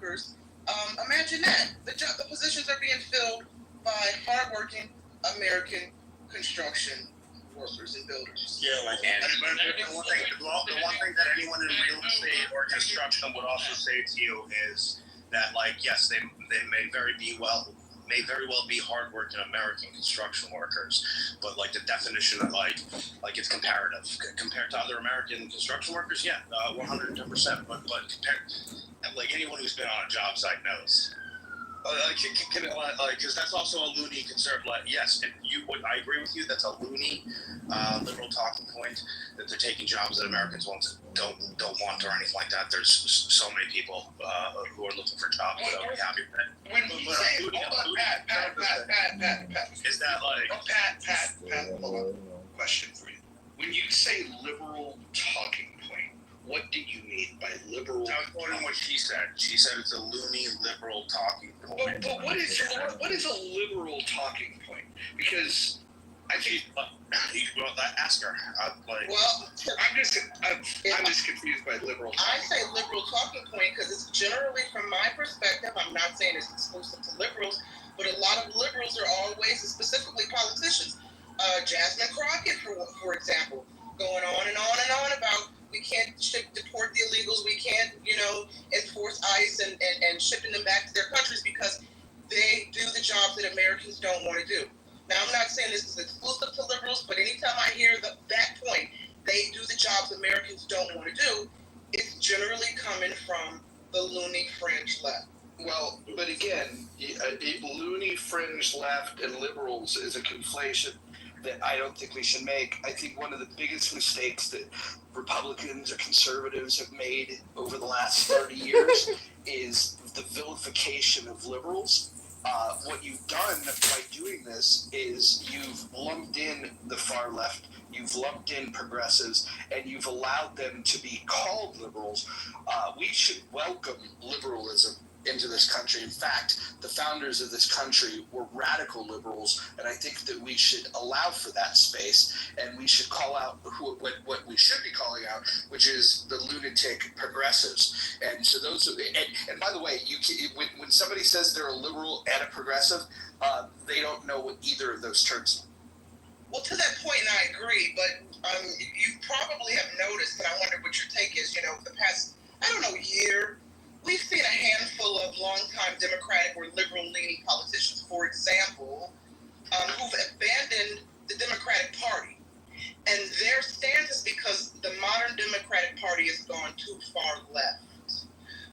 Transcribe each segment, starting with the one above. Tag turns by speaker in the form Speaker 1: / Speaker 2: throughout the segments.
Speaker 1: workers, imagine that. The positions are being filled by hardworking American construction workers and builders.
Speaker 2: Yeah, like the one thing that anyone in real estate or construction would also say to you is that, like, yes, they may very well be hardworking American construction workers, but like the definition of like it's comparative compared to other American construction workers. Yeah, 110%. But compared, like anyone who's been on a job site knows. Because that's also a loony conservative. Yes, and I agree with you. That's a loony liberal talking point that they're taking jobs that Americans don't want or anything like that. There's so many people who are looking for jobs that I'll be happy with that.
Speaker 1: When you say, hold on, Pat.
Speaker 2: Is that like?
Speaker 3: Oh, Pat, hold on. Question for you. When you say liberal talking point, what do you mean by liberal?
Speaker 2: I was quoting what she said. She said it's a loony liberal talking point.
Speaker 3: But what is a liberal talking point? Because I think
Speaker 2: ask her.
Speaker 3: I'm just confused by liberal.
Speaker 1: I say liberal talking point because it's generally, from my perspective, I'm not saying it's exclusive to liberals, but a lot of liberals are always, specifically politicians. Jasmine Crockett, for example, going on and on and on about we can't deport the illegals, we can't, enforce ICE and shipping them back to their countries because they do the jobs that Americans don't want to do. Now, I'm not saying this is exclusive to liberals, but anytime I hear that point, they do the jobs Americans don't want to do, it's generally coming from the loony fringe left.
Speaker 3: Well, but again, a loony fringe left and liberals is a conflation that I don't think we should make. I think one of the biggest mistakes that Republicans or conservatives have made over the last 30 years is the vilification of liberals. What you've done by doing this is you've lumped in the far left, you've lumped in progressives, and you've allowed them to be called liberals. We should welcome liberalism into this country. In fact, the founders of this country were radical liberals, and I think that we should allow for that space, and we should call out what we should be calling out, which is the lunatic progressives. And so those are and by the way, when somebody says they're a liberal and a progressive, they don't know what either of those terms are.
Speaker 1: Well, to that point, I agree, but you probably have noticed, and I wonder what your take is, the past, year, we've seen a handful of longtime Democratic or liberal-leaning politicians, for example, who've abandoned the Democratic Party. And their stance is because the modern Democratic Party has gone too far left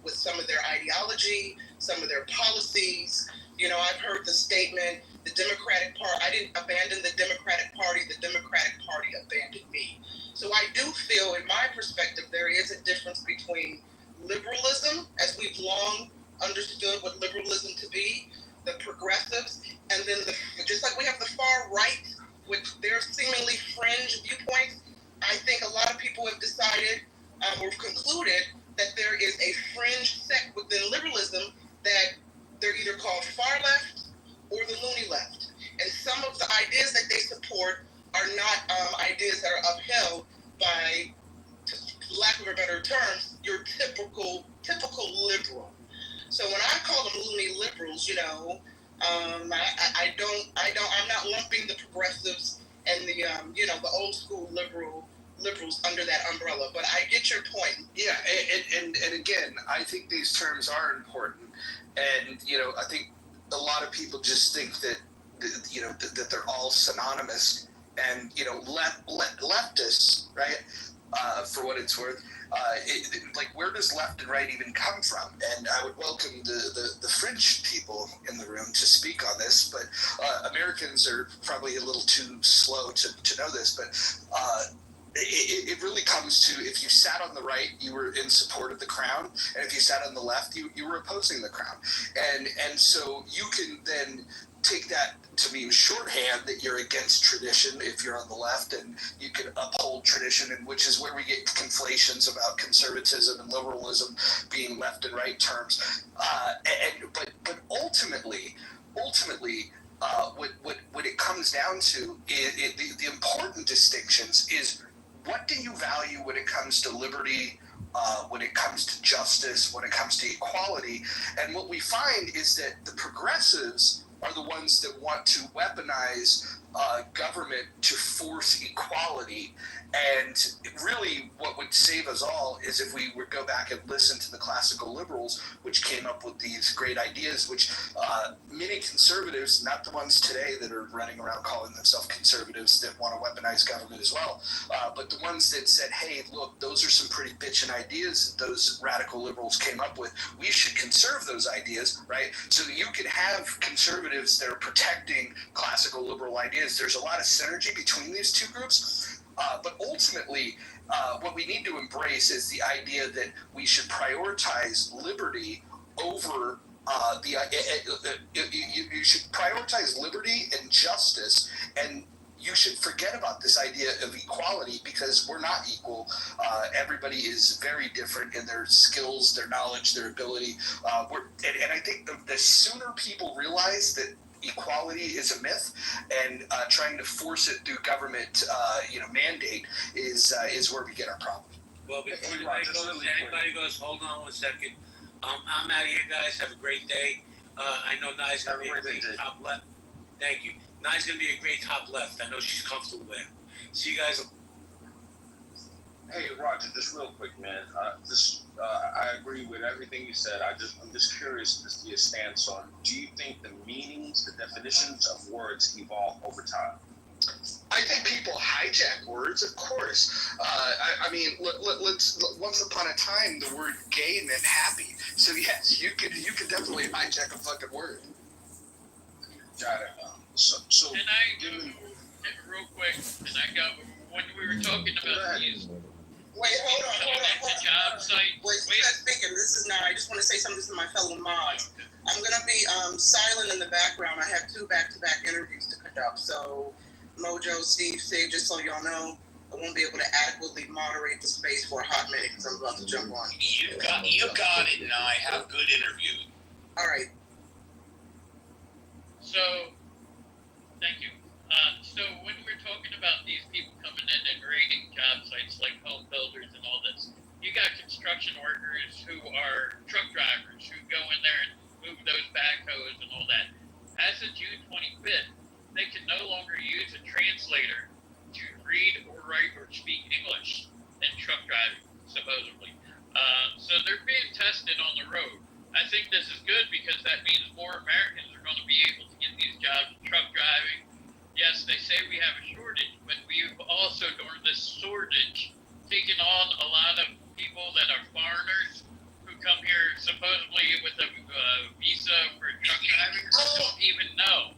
Speaker 1: with some of their ideology, some of their policies. I've heard the statement, the Democratic Party, I didn't abandon the Democratic Party, the Democratic Party abandoned me. So I do feel, in my perspective, there is a difference between liberalism, as we've long understood what liberalism to be, the progressives, and then just like we have the far right with their seemingly fringe viewpoints, I think a lot of people have decided or concluded that there is a fringe sect within liberalism that they're either called far left or the loony left. And some of the ideas that they support are not ideas that are upheld by, for lack of a better terms, your typical liberal. So when I call them loony liberals, I'm not lumping the progressives and the old school liberals under that umbrella. But I get your point.
Speaker 3: Yeah, and again, I think these terms are important, and I think a lot of people just think that that they're all synonymous, and leftists, right? For what it's worth, where does left and right even come from? And I would welcome the fringe people in the room to speak on this, but Americans are probably a little too slow to know this, but it really comes to, if you sat on the right, you were in support of the crown, and if you sat on the left, you were opposing the crown. And so you can then take that to mean shorthand that you're against tradition if you're on the left, and you can uphold tradition, and which is where we get conflations about conservatism and liberalism being left and right terms. But ultimately, what it comes down to is the important distinctions is, what do you value when it comes to liberty when it comes to justice, when it comes to equality. And what we find is that the progressives are the ones that want to weaponize government to force equality. And really, what would save us all is if we would go back and listen to the classical liberals, which came up with these great ideas, which many conservatives, not the ones today that are running around calling themselves conservatives that want to weaponize government as well, but the ones that said, hey, look, those are some pretty bitchin' ideas that those radical liberals came up with. We should conserve those ideas, right? So that you can have conservatives that are protecting classical liberal ideas. There's a lot of synergy between these two groups. But ultimately, what we need to embrace is the idea that we should prioritize liberty over you should prioritize liberty and justice, and you should forget about this idea of equality, because we're not equal. Everybody is very different in their skills, their knowledge, their ability. And I think the sooner people realize that equality is a myth, and trying to force it through government, mandate is where we get our problem.
Speaker 4: Well, before anybody goes, hold on 1 second. I'm out of here, guys. Have a great day. I know Nai's going to be a great top left. Thank you. Nai's going to be a great top left. I know she's comfortable there. See you guys.
Speaker 5: Hey, Roger, just real quick, man. I agree with everything you said. I'm just curious to see your stance on, do you think the meanings, the definitions of words evolve over time?
Speaker 3: I think people hijack words, of course. Let's once upon a time the word gay meant happy. So yes, you could definitely hijack a fucking word.
Speaker 5: Got it. So
Speaker 6: and I real quick, and I got when we were talking about these.
Speaker 1: Wait, hold on.
Speaker 6: The job site.
Speaker 1: Wait, speaking. This is now. I just want to say something to my fellow mods. I'm gonna be silent in the background. I have 2 back-to-back interviews to conduct. So, Mojo, Steve, just so y'all know, I won't be able to adequately moderate the space for a hot minute because I'm about to jump on.
Speaker 7: You got it, and I have good interview.
Speaker 1: All right.
Speaker 6: So, thank you. So when we're talking about these people coming in and raiding job sites like home builders and all this, you got construction workers who are truck drivers who go in there and move those backhoes and all that. As of June 25th, they can no longer use a translator to read or write or speak English in truck driving, supposedly. So they're being tested on the road. I think this is good because that means more Americans are going to be able to get these jobs in truck driving. Yes, they say we have a shortage, but we've also, during this shortage, taken on a lot of people that are foreigners who come here supposedly with a visa for truck driving who don't even know.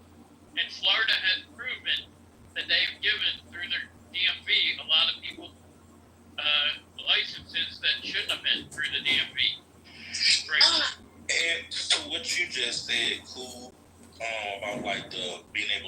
Speaker 6: And Florida has proven that they've given, through their DMV, a lot of people licenses that shouldn't have been through the DMV. Right.
Speaker 7: And to what you just said, cool, about like the being able to